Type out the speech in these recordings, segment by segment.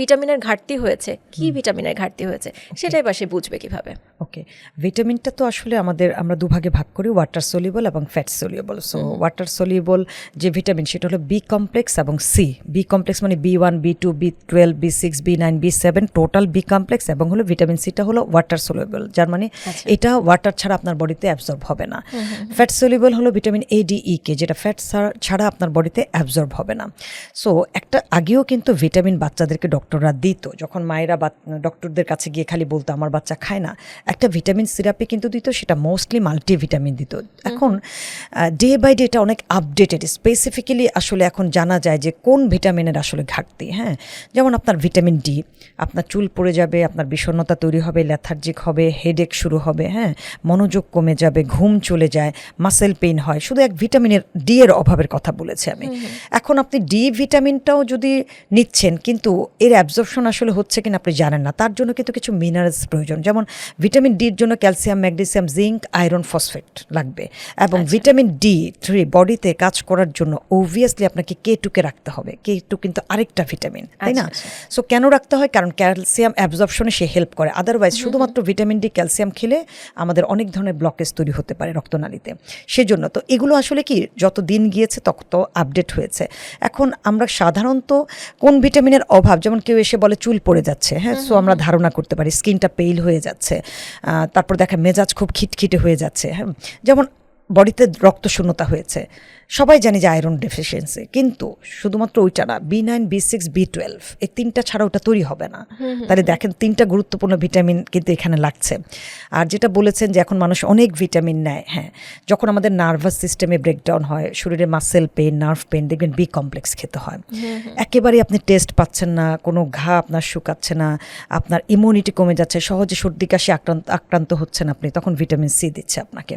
ভিটামিনের ঘাটতি হয়েছে, কি ভিটামিনের ঘাটতি হয়েছে সেটাই বা সে বুঝবে কিভাবে? ওকে, ভিটামিনটা তো আসলে আমরা দুভাগে ভাগ করি, ওয়াটার সলিউবল এবং fat soluble. So water soluble যে ভিটামিন সেটা হলো বি কমপ্লেক্স এবং সি। বি কমপ্লেক্স মানে B1, B2, B12, B6, B9, B7 total B complex, এবং হলো ভিটামিন সিটা হলো ওয়াটার সলিউবল, যার মানে এটা ওয়াটার ছাড়া আপনার বডিতে অ্যাবজর্ব হবে না। ফ্যাট সলিউবল হলো ভিটামিন ADEK, যেটা ফ্যাট ছাড়া আপনার বডিতে অ্যাবজর্ব হবে না। সো একটা আগেও কিন্তু ভিটামিন বাচ্চাদেরকে ডক্টররা দিত, যখন মায়েরা ডক্টরদের কাছে গিয়ে খালি বলতো আমার বাচ্চা খায় না, একটা ভিটামিন সিরাপে কিন্তু দিত, সেটা মোস্টলি মাল্টিভিটামিন দিত। এখন ডে বাই ডে এটা অনেক আপডেটেড, স্পেসিফিক্যালি আসলে এখন জানা যায় যে কোন ভিটামিনের আসলে ঘাটতি। হ্যাঁ, যেমন আপনার ভিটামিন ডি, আপনার চুল পড়ে যাবে, আপনার বিষণ্ণতা তৈরি হবে, ল্যাথার্জিক হবে, হেডেক শুরু হবে, হ্যাঁ, মনোযোগ কমে যাবে, ঘুম চলে যায়, মাসেল পেইন হয়, শুধু এক ভিটামিনের ডি এর অভাবের কথা বলেছি আমি। এখন আপনি ডি ভিটামিনটাও যদি নিচ্ছেন কিন্তু এর অ্যাবজর্পশন আসলে হচ্ছে কিনা আপনি জানেন না, তার জন্য কিন্তু কিছু মিনারেলস প্রয়োজন। যেমন ভিটামিন ডির জন্য calcium, magnesium, zinc, iron, phosphate লাগবে, এবং ভিটামিন D3 বডিতে কাজ করার জন্য অবভিয়াসলি আপনাকে K2কে রাখতে হবে। K2 কিন্তু আরেকটা ভিটামিন, তাই না? সো কেন রাখতে হয়? কারণ ক্যালসিয়াম অ্যাবজর্পশনে সে হেল্প করে। আদারওয়াইজ শুধুমাত্র ভিটামিন ডি ক্যালসিয়াম খেলে আমাদের অনেক ধরনের ব্লকেজ তৈরি হতে পারে রক্তনালীতে। সেজন্য তো এগুলো আসলে কি যত দিন গিয়েছে তত আপডেট হয়েছে। এখন আমরা সাধারণত কোন ভিটামিনের অভাব, যেমন কেউ এসে বলে চুল পড়ে যাচ্ছে, হ্যাঁ, সো আমরা ধারণা করতে পারি স্কিনটা পেইল হয়ে যাচ্ছে, তারপর দেখা মেজাজ খুব খিটখিটে হয়ে যাচ্ছে, হ্যাঁ, যেমন বডিতে রক্তশূন্যতা হয়েছে, সবাই জানি যে আয়রন ডেফিসিয়েন্সি, কিন্তু শুধুমাত্র ওইটা না, B9, B6, B12 এই তিনটা ছাড়া ওটা তৈরি হবে না। তাহলে দেখেন তিনটা গুরুত্বপূর্ণ ভিটামিন কিন্তু এখানে লাগছে। আর যেটা বলেছেন যে এখন মানুষ অনেক ভিটামিন নেয়, হ্যাঁ, যখন আমাদের নার্ভাস সিস্টেমে ব্রেকডাউন হয়, শরীরে মাসেল পেইন, নার্ভ পেইন, দেখবেন বি কমপ্লেক্স খেতে হয়। একেবারেই আপনি টেস্ট পাচ্ছেন না, কোনো ঘা আপনার শুকাচ্ছে না, আপনার ইমিউনিটি কমে যাচ্ছে, সহজে সর্দি কাশি আক্রান্ত হচ্ছেন আপনি, তখন ভিটামিন সি দিচ্ছে আপনাকে।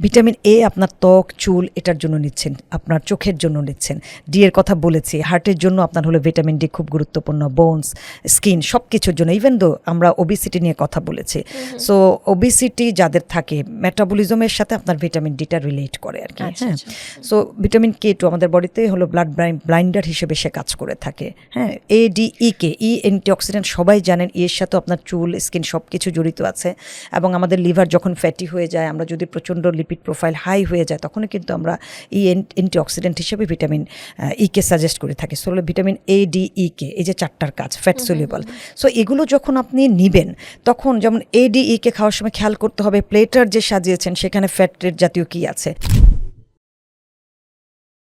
ভিটামিন এ আপনার ত্বক, চুল এটার জন্য নিচ্ছেন, আপনার চোখের জন্য নিচ্ছেন। ডি এর কথা বলেছি, হার্টের জন্য আপনার হলো ভিটামিন ডি খুব গুরুত্বপূর্ণ, বোনস, স্কিন সব কিছুর জন্য। ইভেন দো আমরা ওবিসিটি নিয়ে কথা বলেছি, সো ওবিসিটি যাদের থাকে মেটাবলিজমের সাথে আপনার ভিটামিন ডিটা রিলেট করে আর কি। হ্যাঁ, সো ভিটামিন K2 আমাদের বডিতে হলো ব্লাড ব্লাইন্ডার হিসেবে সে কাজ করে থাকে। হ্যাঁ, ADEK, ই অ্যান্টিঅক্সিডেন্ট, সবাই জানেন এর সাথে আপনার চুল, স্কিন সব কিছু জড়িত আছে। এবং আমাদের লিভার যখন ফ্যাটি হয়ে যায়, আমরা যদি প্রচণ্ড লিপিড প্রোফাইল হাই হয়ে যায়, তখনই কিন্তু আমরা অ্যান্টিঅক্সিডেন্ট হিসেবে ভিটামিন ইকে সাজেস্ট করে থাকি। সো ভিটামিন ADEK, এই যে চারটার কাজ, ফ্যাট সলিউবল। সো এগুলো যখন আপনি নিবেন, তখন যেমন ADEK খাওয়ার সময় খেয়াল করতে হবে প্লেটার যে সাজিয়েছেন সেখানে ফ্যাট জাতীয় কী আছে।